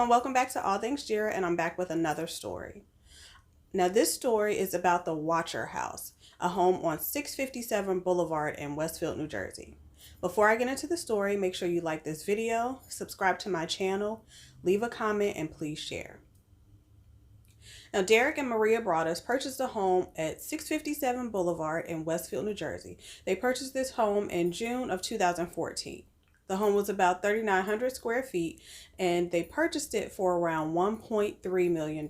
everyone, welcome back to All Things Jira, and I'm back with another story. Now this story is about the Watcher House, a home on 657 Boulevard in Westfield, New Jersey. Before I get into the story, make sure you like this video, subscribe to my channel, leave a comment, and please share. Now, Derrick and Maria Broaddus purchased a home at 657 Boulevard in Westfield, New Jersey. They purchased this home in June of 2014. The home was about 3,900 square feet, and they purchased it for around $1.3 million.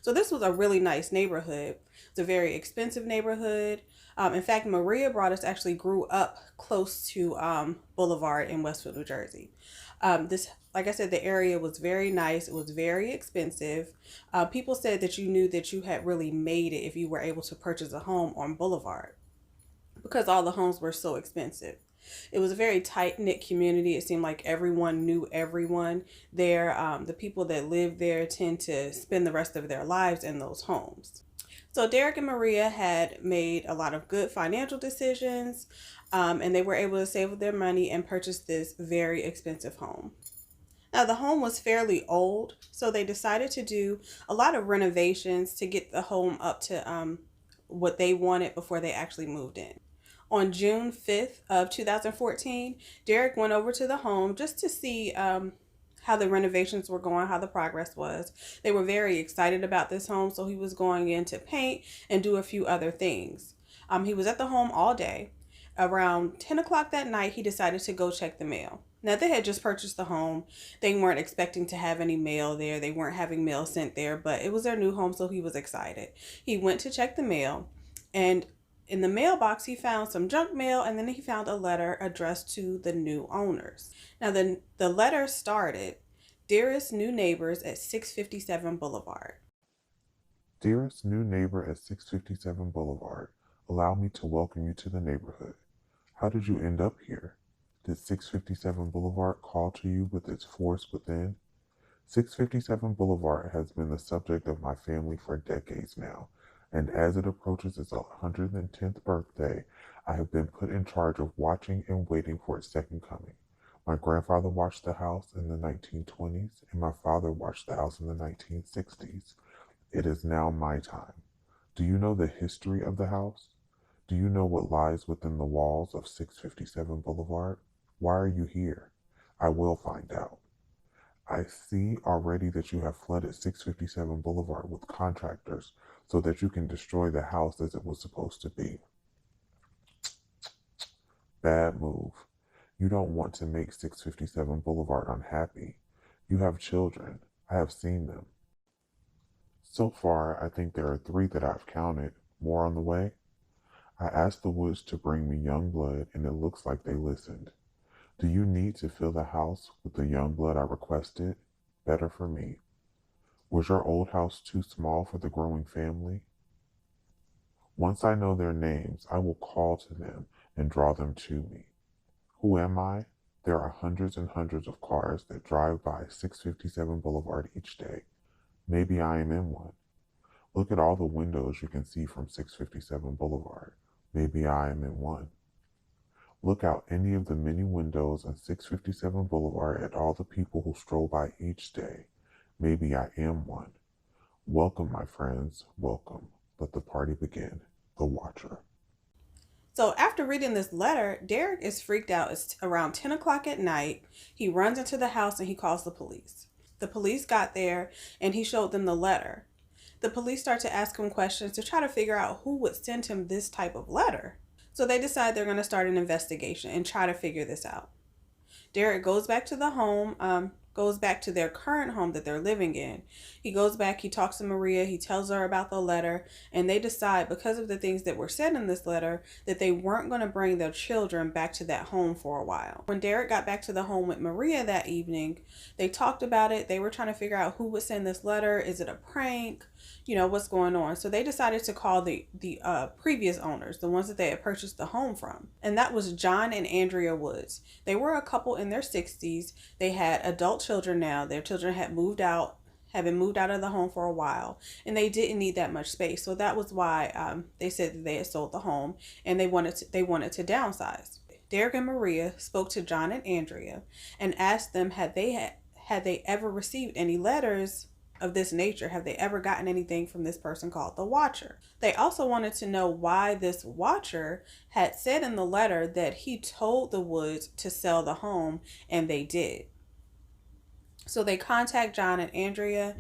So this was a really nice neighborhood. It's a very expensive neighborhood. In fact, Maria Broaddus actually grew up close to Boulevard in Westfield, New Jersey. Like I said, the area was very nice. It was very expensive. People said that you knew that you had really made it if you were able to purchase a home on Boulevard because all the homes were so expensive. It was a very tight-knit community. It seemed like everyone knew everyone there. The people that live there tend to spend the rest of their lives in those homes. So Derrick and Maria had made a lot of good financial decisions, and they were able to save their money and purchase this very expensive home. Now, the home was fairly old, so they decided to do a lot of renovations to get the home up to what they wanted before they actually moved in. On June 5th of 2014, Derrick went over to the home just to see how the renovations were going, how the progress was. They were very excited about this home, so he was going in to paint and do a few other things. He was at the home all day. Around 10 o'clock that night, he decided to go check the mail. Now, they had just purchased the home. They weren't expecting to have any mail there. They weren't having mail sent there, but it was their new home, so he was excited. He went to check the mail, and in the mailbox, he found some junk mail, and then he found a letter addressed to the new owners. Now, the letter started, "Dearest new neighbors at 657 Boulevard." Dearest new neighbor at 657 Boulevard, allow me to welcome you to the neighborhood. How did you end up here? Did 657 Boulevard call to you with its force within? 657 Boulevard has been the subject of my family for decades now, and as it approaches its 110th birthday, I have been put in charge of watching and waiting for its second coming. My grandfather watched the house in the 1920s, and my father watched the house in the 1960s. It is now my time. Do you know the history of the house? Do you know what lies within the walls of 657 Boulevard? Why are you here? I will find out. I see already that you have flooded 657 Boulevard with contractors so that you can destroy the house as it was supposed to be. Bad move. You don't want to make 657 Boulevard unhappy. You have children. I have seen them. So far, I think there are 3 that I've counted. More on the way? I asked the woods to bring me young blood, and it looks like they listened. Do you need to fill the house with the young blood I requested? Better for me. Was your old house too small for the growing family? Once I know their names, I will call to them and draw them to me. Who am I? There are hundreds and hundreds of cars that drive by 657 Boulevard each day. Maybe I am in one. Look at all the windows you can see from 657 Boulevard. Maybe I am in one. Look out any of the many windows on 657 Boulevard at all the people who stroll by each day. Maybe I am one. Welcome, my friends, welcome. Let the party begin. The Watcher. So after reading this letter, Derrick is freaked out. It's around 10 o'clock at night. He runs into the house and he calls the police. The police got there and he showed them the letter. The police start to ask him questions to try to figure out who would send him this type of letter. So they decide they're going to start an investigation and try to figure this out. Derrick goes back to the home, goes back to their current home that they're living in. He goes back, he talks to Maria, he tells her about the letter, and they decide, because of the things that were said in this letter, that they weren't going to bring their children back to that home for a while. When Derrick got back to the home with Maria that evening, they talked about it. They were trying to figure out who would send this letter. Is it a prank? You know, what's going on? So they decided to call the previous owners, the ones that they had purchased the home from. And that was Joan and Andrea Woods. They were a couple in their 60s. They had adult children now. Their children had been moved out of the home for a while, and they didn't need that much space. So that was why they said that they had sold the home and they wanted to downsize. Derrick and Maria spoke to Joan and Andrea and asked them had had they ever received any letters of this nature? Have they ever gotten anything from this person called the Watcher? They also wanted to know why this Watcher had said in the letter that he told the Woods to sell the home, and they did. So they contact John and Andrea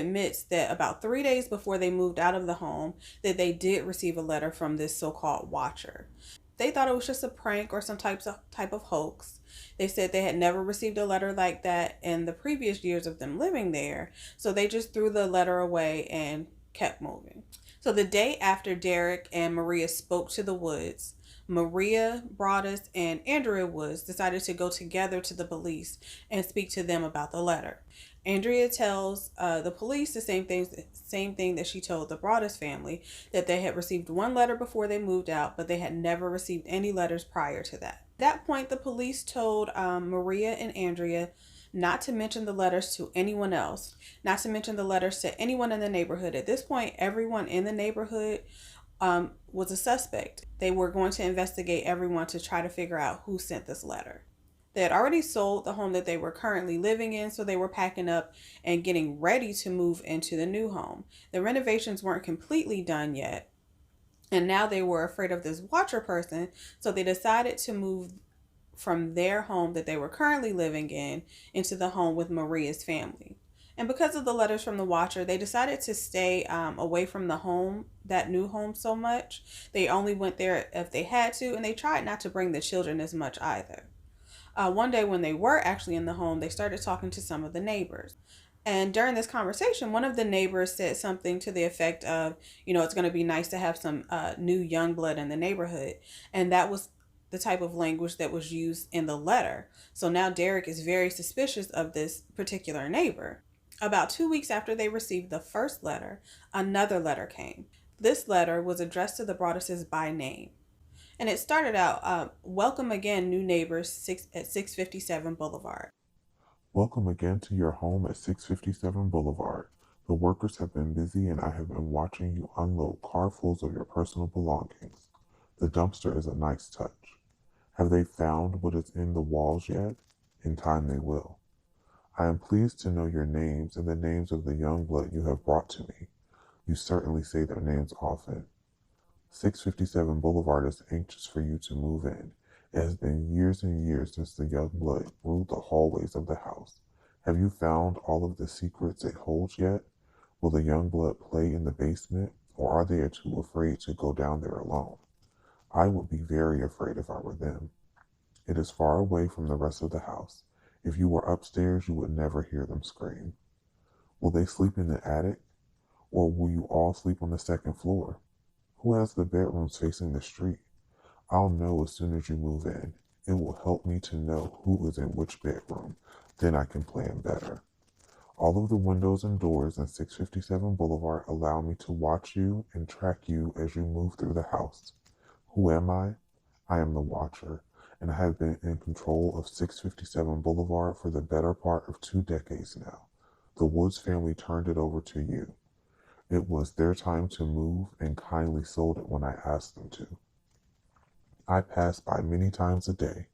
admits that about 3 days before they moved out of the home, that they did receive a letter from this so-called Watcher. They thought it was just a prank or some type of hoax. They said they had never received a letter like that in the previous years of them living there, so they just threw the letter away and kept moving. So the day after Derrick and Maria spoke to the Woods, Maria Broaddus and Andrea Woods decided to go together to the police and speak to them about the letter. Andrea tells the police the same thing that she told the Broaddus family, that they had received one letter before they moved out, but they had never received any letters prior to that. At that point, the police told Maria and Andrea not to mention the letters to anyone else, not to mention the letters to anyone in the neighborhood. At this point, everyone in the neighborhood was a suspect. They were going to investigate everyone to try to figure out who sent this letter. They had already sold the home that they were currently living in, so they were packing up and getting ready to move into the new home. The renovations weren't completely done yet, and now they were afraid of this Watcher person, so they decided to move from their home that they were currently living in into the home with Maria's family. And because of the letters from the Watcher, they decided to stay away from the home, that new home, so much. They only went there if they had to, and they tried not to bring the children as much either. One day when they were actually in the home, they started talking to some of the neighbors. And during this conversation, one of the neighbors said something to the effect of, it's going to be nice to have some new young blood in the neighborhood. And that was the type of language that was used in the letter. So now Derrick is very suspicious of this particular neighbor. About 2 weeks after they received the first letter, another letter came. This letter was addressed to the Broadduses by name. And it started out, welcome again, new neighbors at 657 Boulevard. Welcome again to your home at 657 Boulevard. The workers have been busy and I have been watching you unload carfuls of your personal belongings. The dumpster is a nice touch. Have they found what is in the walls yet? In time they will. I am pleased to know your names and the names of the young blood you have brought to me. You certainly say their names often. 657 Boulevard is anxious for you to move in. It has been years and years since the young blood ruled the hallways of the house. Have you found all of the secrets it holds yet? Will the young blood play in the basement, or are they too afraid to go down there alone? I would be very afraid if I were them. It is far away from the rest of the house. If you were upstairs, you would never hear them scream. Will they sleep in the attic, or will you all sleep on the second floor? Who has the bedrooms facing the street? I'll know as soon as you move in. It will help me to know who is in which bedroom. Then I can plan better. All of the windows and doors in 657 Boulevard allow me to watch you and track you as you move through the house. Who am I? I am the Watcher, and I have been in control of 657 Boulevard for the better part of 2 decades now. The Woods family turned it over to you. It was their time to move and kindly sold it when I asked them to. I pass by many times a day.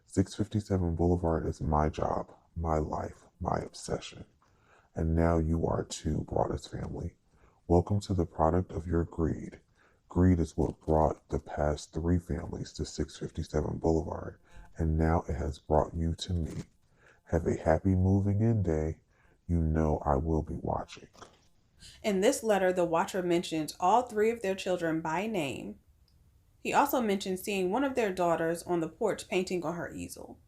657 Boulevard is my job, my life, my obsession. And now you are too, Broaddus family. Welcome to the product of your greed. Greed is what brought the past 3 families to 657 Boulevard, and now it has brought you to me. Have a happy moving in day. You know I will be watching. In this letter, the Watcher mentions all 3 of their children by name. He also mentioned seeing one of their daughters on the porch painting on her easel.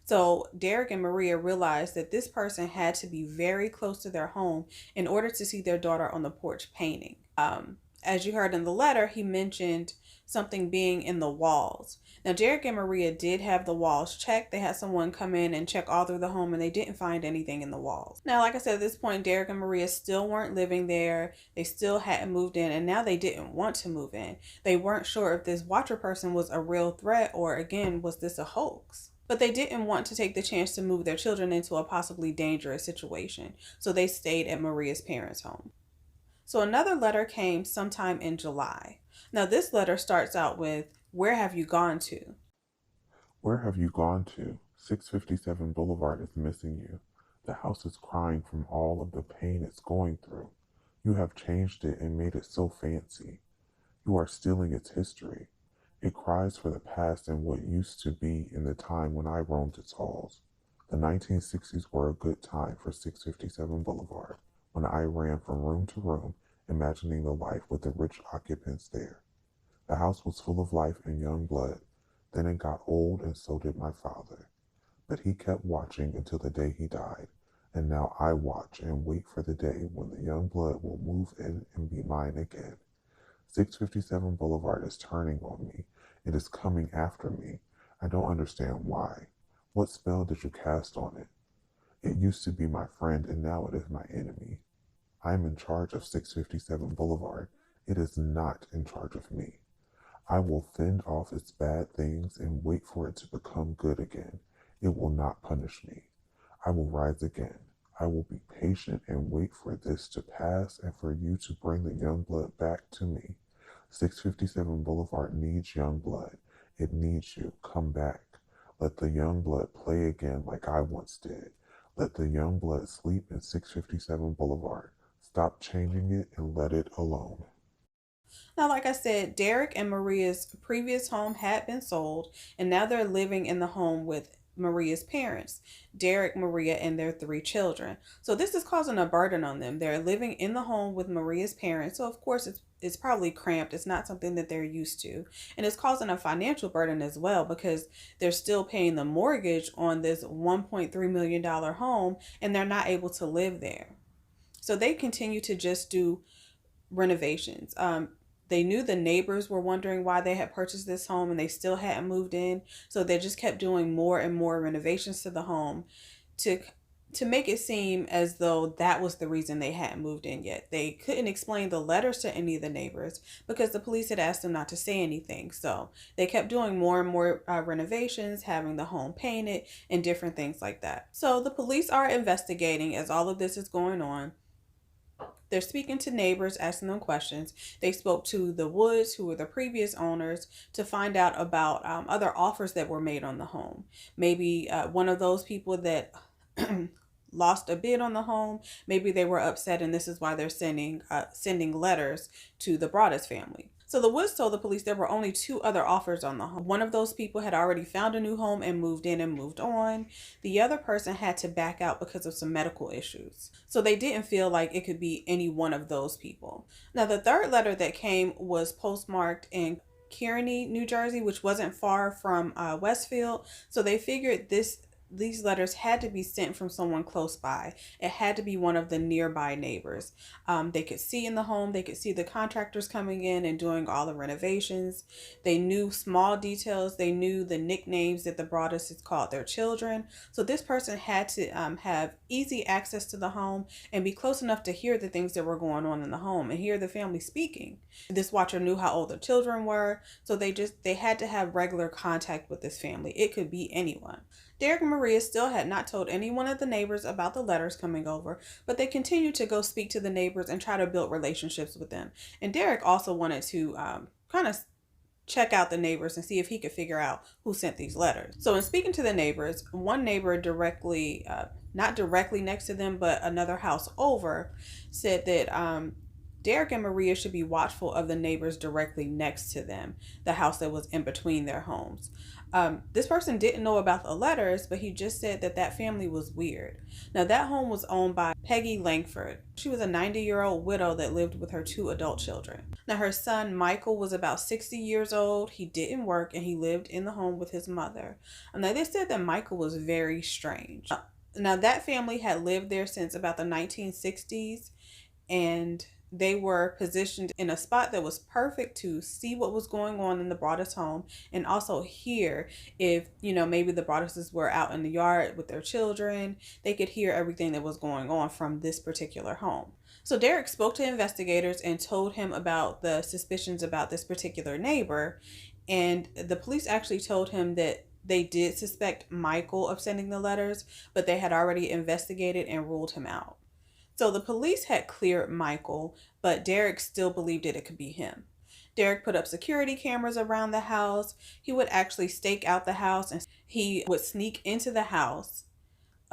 So Derrick and Maria realized that this person had to be very close to their home in order to see their daughter on the porch painting. As you heard in the letter, he mentioned something being in the walls. Now, Derrick and Maria did have the walls checked. They had someone come in and check all through the home, and they didn't find anything in the walls. Now, like I said, at this point, Derrick and Maria still weren't living there. They still hadn't moved in, and now they didn't want to move in. They weren't sure if this Watcher person was a real threat or, again, was this a hoax? But they didn't want to take the chance to move their children into a possibly dangerous situation, so they stayed at Maria's parents' home. So another letter came sometime in July. Now this letter starts out with, where have you gone to? Where have you gone to? 657 Boulevard is missing you. The house is crying from all of the pain it's going through. You have changed it and made it so fancy. You are stealing its history. It cries for the past and what used to be in the time when I roamed its halls. The 1960s were a good time for 657 Boulevard, when I ran from room to room, imagining the life with the rich occupants there. The house was full of life and young blood. Then it got old, and so did my father. But he kept watching until the day he died, and now I watch and wait for the day when the young blood will move in and be mine again. 657 Boulevard is turning on me. It is coming after me. I don't understand why. What spell did you cast on it? It used to be my friend, and now it is my enemy. I am in charge of 657 Boulevard. It is not in charge of me. I will fend off its bad things and wait for it to become good again. It will not punish me. I will rise again. I will be patient and wait for this to pass and for you to bring the young blood back to me. 657 Boulevard needs young blood. It needs you. Come back. Let the young blood play again like I once did. Let the young blood sleep in 657 Boulevard. Stop changing it and let it alone. Now, like I said, Derrick and Maria's previous home had been sold, and now they're living in the home with Maria's parents, Derrick, Maria, and their three children. So this is causing a burden on them. They're living in the home with Maria's parents, so of course it's probably cramped. It's not something that they're used to, and it's causing a financial burden as well because they're still paying the mortgage on this $1.3 million home, and they're not able to live there. So they continue to just do renovations. They knew the neighbors were wondering why they had purchased this home and they still hadn't moved in. So they just kept doing more and more renovations to the home to make it seem as though that was the reason they hadn't moved in yet. They couldn't explain the letters to any of the neighbors because the police had asked them not to say anything. So they kept doing more and more renovations, having the home painted and different things like that. So the police are investigating as all of this is going on. They're speaking to neighbors, asking them questions. They spoke to the Woods, who were the previous owners, to find out about other offers that were made on the home. Maybe one of those people that lost a bid on the home, maybe they were upset, and this is why they're sending letters to the Broaddus family. So the Woods told the police there were only two other offers on the home. One of those people had already found a new home and moved in and moved on. The other person had to back out because of some medical issues. So they didn't feel like it could be any one of those people. Now, the third letter that came was postmarked in Kearney, New Jersey, which wasn't far from Westfield. So they figured these letters had to be sent from someone close by. It had to be one of the nearby neighbors. They could see in the home, they could see the contractors coming in and doing all the renovations. They knew small details. They knew the nicknames that the Broaddus called their children. So this person had to have easy access to the home and be close enough to hear the things that were going on in the home and hear the family speaking. This watcher knew how old the children were. So they had to have regular contact with this family. It could be anyone. Derrick and Maria still had not told any one of the neighbors about the letters coming over, but they continued to go speak to the neighbors and try to build relationships with them. And Derrick also wanted to kind of check out the neighbors and see if he could figure out who sent these letters. So in speaking to the neighbors, one neighbor directly, not directly next to them, but another house over, said that Derrick and Maria should be watchful of the neighbors directly next to them, the house that was in between their homes. This person didn't know about the letters, but he just said that family was weird. Now, that home was owned by Peggy Langford. She was a 90-year-old widow that lived with her two adult children. Now, her son, Michael, was about 60 years old. He didn't work, and he lived in the home with his mother. Now, they said that Michael was very strange. Now, that family had lived there since about the 1960s, and they were positioned in a spot that was perfect to see what was going on in the Broaddus home and also hear if, maybe the Broadduses were out in the yard with their children. They could hear everything that was going on from this particular home. So Derrick spoke to investigators and told him about the suspicions about this particular neighbor. And the police actually told him that they did suspect Michael of sending the letters, but they had already investigated and ruled him out. So the police had cleared Michael, but Derrick still believed it could be him. Derrick put up security cameras around the house. He would actually stake out the house He would sneak into the house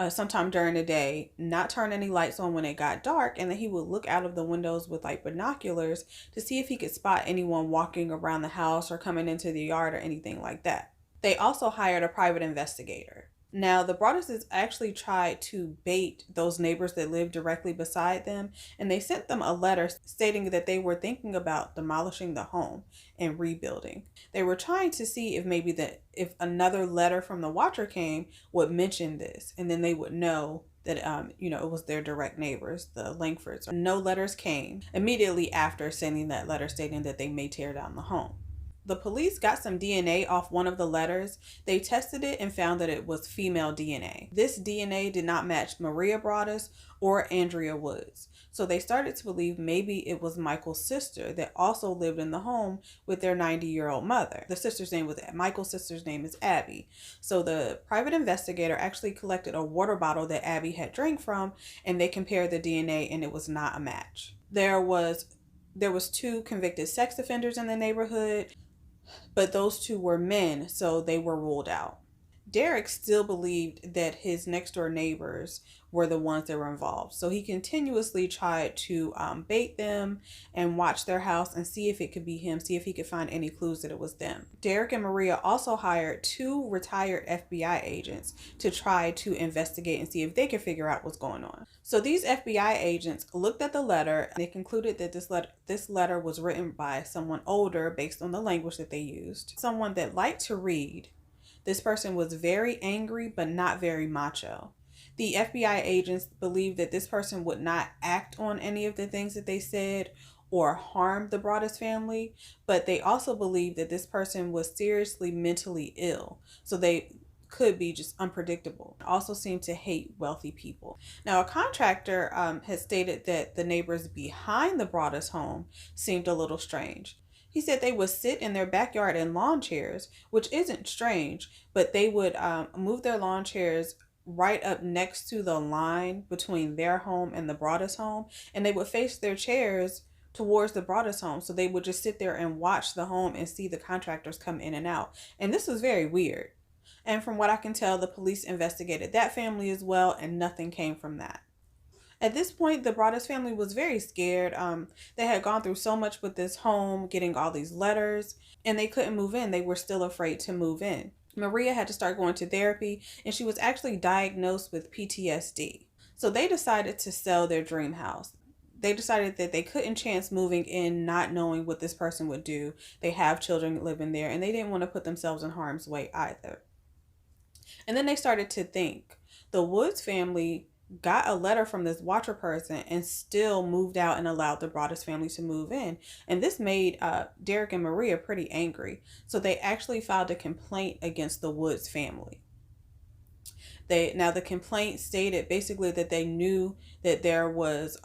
sometime during the day, not turn any lights on when it got dark, and then he would look out of the windows with like binoculars to see if he could spot anyone walking around the house or coming into the yard or anything like that. They also hired a private investigator. Now, the Broaddus's actually tried to bait those neighbors that lived directly beside them, and they sent them a letter stating that they were thinking about demolishing the home and rebuilding. They were trying to see if another letter from the watcher came would mention this, and then they would know that it was their direct neighbors, the Langfords. No letters came immediately after sending that letter stating that they may tear down the home. The police got some DNA off one of the letters. They tested it and found that it was female DNA. This DNA did not match Maria Broaddus or Andrea Woods. So they started to believe maybe it was Michael's sister that also lived in the home with their 90-year-old mother. Michael's sister's name is Abby. So the private investigator actually collected a water bottle that Abby had drank from, and they compared the DNA, and it was not a match. There was 2 convicted sex offenders in the neighborhood, but those 2 were men, so they were ruled out. Derrick still believed that his next door neighbors were the ones that were involved. So he continuously tried to bait them and watch their house and see if it could be him, see if he could find any clues that it was them. Derrick and Maria also hired 2 retired FBI agents to try to investigate and see if they could figure out what's going on. So these FBI agents looked at the letter and they concluded that this letter was written by someone older based on the language that they used, someone that liked to read. This person was very angry, but not very macho. The FBI agents believed that this person would not act on any of the things that they said or harm the Broaddus family, but they also believed that this person was seriously mentally ill. So they could be just unpredictable. Also seemed to hate wealthy people. Now, a contractor has stated that the neighbors behind the Broaddus home seemed a little strange. He said they would sit in their backyard in lawn chairs, which isn't strange, but they would move their lawn chairs right up next to the line between their home and the Broaddus home, and they would face their chairs towards the Broaddus home. So they would just sit there and watch the home and see the contractors come in and out. And this was very weird. And from what I can tell, the police investigated that family as well, and nothing came from that. At this point, the Broaddus family was very scared. They had gone through so much with this home, getting all these letters, and they couldn't move in. They were still afraid to move in. Maria had to start going to therapy, and she was actually diagnosed with PTSD. So they decided to sell their dream house. They decided that they couldn't chance moving in not knowing what this person would do. They have children living there, and they didn't want to put themselves in harm's way either. And then they started to think. The Woods family got a letter from this watcher person and still moved out and allowed the Broaddus family to move in. And this made Derrick and Maria pretty angry. So they actually filed a complaint against the Woods family. The complaint stated basically that they knew that there was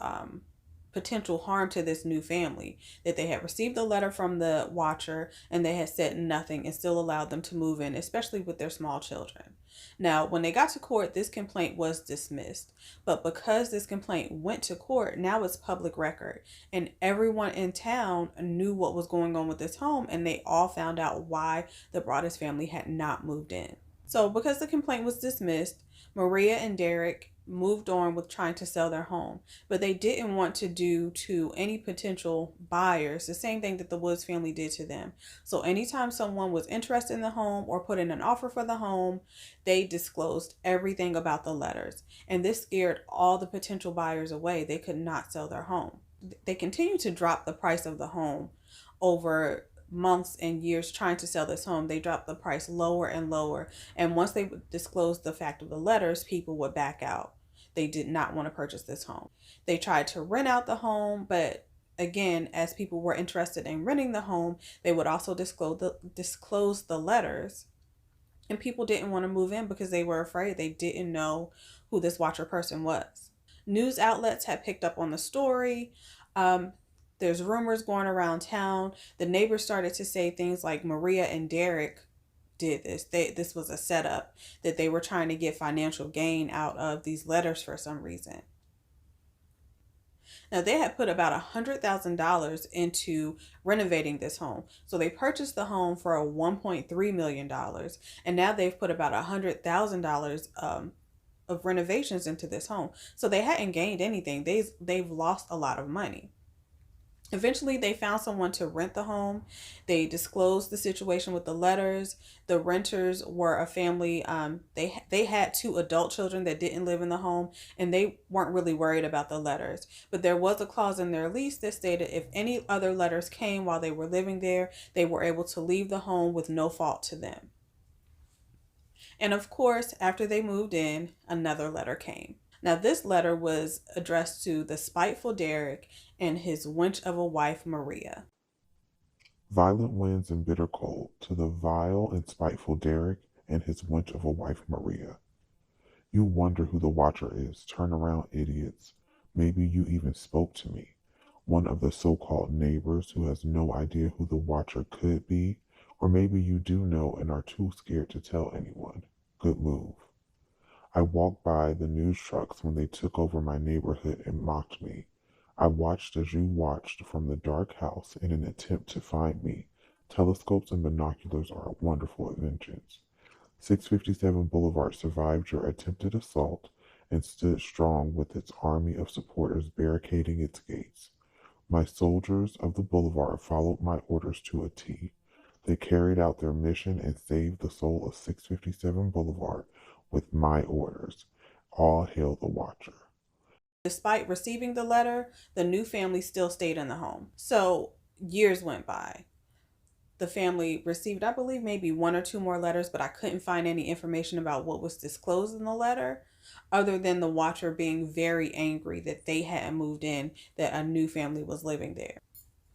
potential harm to this new family, that they had received a letter from the watcher and they had said nothing and still allowed them to move in, especially with their small children. Now, when they got to court, this complaint was dismissed, but because this complaint went to court, now it's public record and everyone in town knew what was going on with this home, and they all found out why the Broaddus family had not moved in. So because the complaint was dismissed, Maria and Derrick moved on with trying to sell their home, but they didn't want to do to any potential buyers the same thing that the Woods family did to them. So anytime someone was interested in the home or put in an offer for the home, they disclosed everything about the letters, and this scared all the potential buyers away. They could not sell their home. They continued to drop the price of the home over months and years trying to sell this home. They dropped the price lower and lower, and once they disclosed the fact of the letters, people would back out. They did not want to purchase this home. They tried to rent out the home, but again, as people were interested in renting the home, they would also disclose the letters, and people didn't want to move in because they were afraid. They didn't know who this watcher person was. News outlets had picked up on the story. There's rumors going around town. The neighbors started to say things like Maria and Derrick did this. This was a setup, that they were trying to get financial gain out of these letters for some reason. Now, they had put about $100,000 into renovating this home. So they purchased the home for $1.3 million. And now they've put about $100,000 of renovations into this home. So they hadn't gained anything. They've lost a lot of money. Eventually, they found someone to rent the home. They disclosed the situation with the letters. The renters were a family. They had two adult children that didn't live in the home, and they weren't really worried about the letters. But there was a clause in their lease that stated if any other letters came while they were living there, they were able to leave the home with no fault to them. And of course, after they moved in, another letter came. Now, this letter was addressed to the spiteful Derrick and his wench of a wife, Maria. Violent winds and bitter cold to the vile and spiteful Derrick and his wench of a wife, Maria. You wonder who the watcher is. Turn around, idiots. Maybe you even spoke to me, one of the so-called neighbors who has no idea who the watcher could be, or maybe you do know and are too scared to tell anyone. Good move. I walked by the news trucks when they took over my neighborhood and mocked me. I watched as you watched from the dark house in an attempt to find me. Telescopes and binoculars are a wonderful inventions. 657 Boulevard survived your attempted assault and stood strong with its army of supporters barricading its gates. My soldiers of the Boulevard followed my orders to a T. They carried out their mission and saved the soul of 657 Boulevard with my orders. All hail the watcher. Despite receiving the letter, the new family still stayed in the home. So years went by. The family received, I believe, maybe one or two more letters, but I couldn't find any information about what was disclosed in the letter, other than the watcher being very angry that they hadn't moved in, that a new family was living there.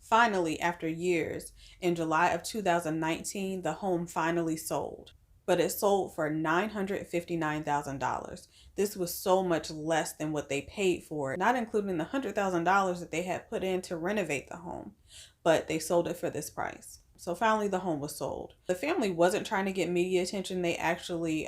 Finally, after years, in July of 2019, the home finally sold. But it sold for $959,000. This was so much less than what they paid for it, not including the $100,000 that they had put in to renovate the home, but they sold it for this price. So finally, the home was sold. The family wasn't trying to get media attention. They actually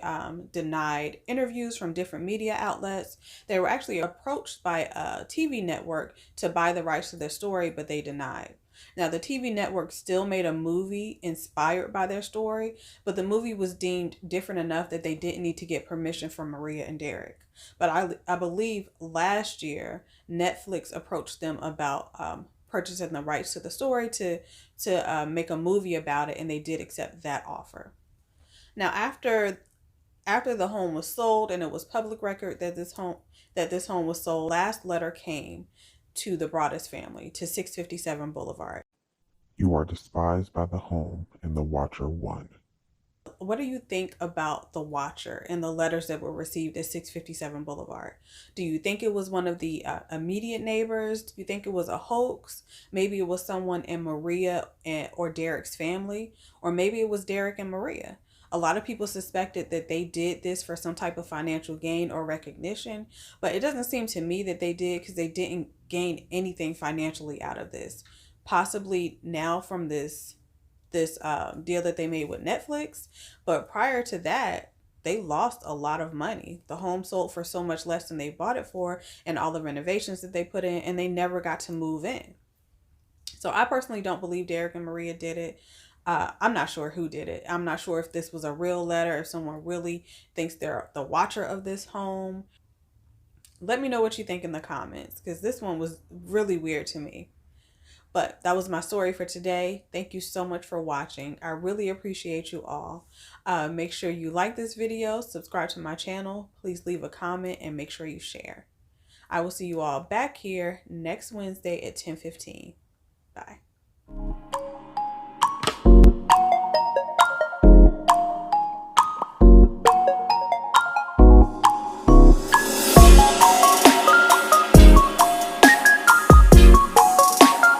denied interviews from different media outlets. They were actually approached by a TV network to buy the rights to their story, but they denied. Now, the TV network still made a movie inspired by their story, but the movie was deemed different enough that they didn't need to get permission from Maria and Derrick. But I believe last year, Netflix approached them about purchasing the rights to the story to make a movie about it, and they did accept that offer. Now, after the home was sold and it was public record that this home was sold, last letter came to the Broaddus family, to 657 Boulevard. You are despised by the home, and the watcher won. What do you think about the watcher and the letters that were received at 657 Boulevard? Do you think it was one of the immediate neighbors? Do you think it was a hoax? Maybe it was someone in Maria or Derrick's family, or maybe it was Derrick and Maria. A lot of people suspected that they did this for some type of financial gain or recognition, but it doesn't seem to me that they did, because they didn't gain anything financially out of this. Possibly now from this deal that they made with Netflix, but prior to that, they lost a lot of money. The home sold for so much less than they bought it for, and all the renovations that they put in, and they never got to move in. So I personally don't believe Derrick and Maria did it. I'm not sure who did it. I'm not sure if this was a real letter, if someone really thinks they're the watcher of this home. Let me know what you think in the comments, because this one was really weird to me. But that was my story for today. Thank you so much for watching. I really appreciate you all. Make sure you like this video, subscribe to my channel, please leave a comment, and make sure you share. I will see you all back here next Wednesday at 10:15. Bye.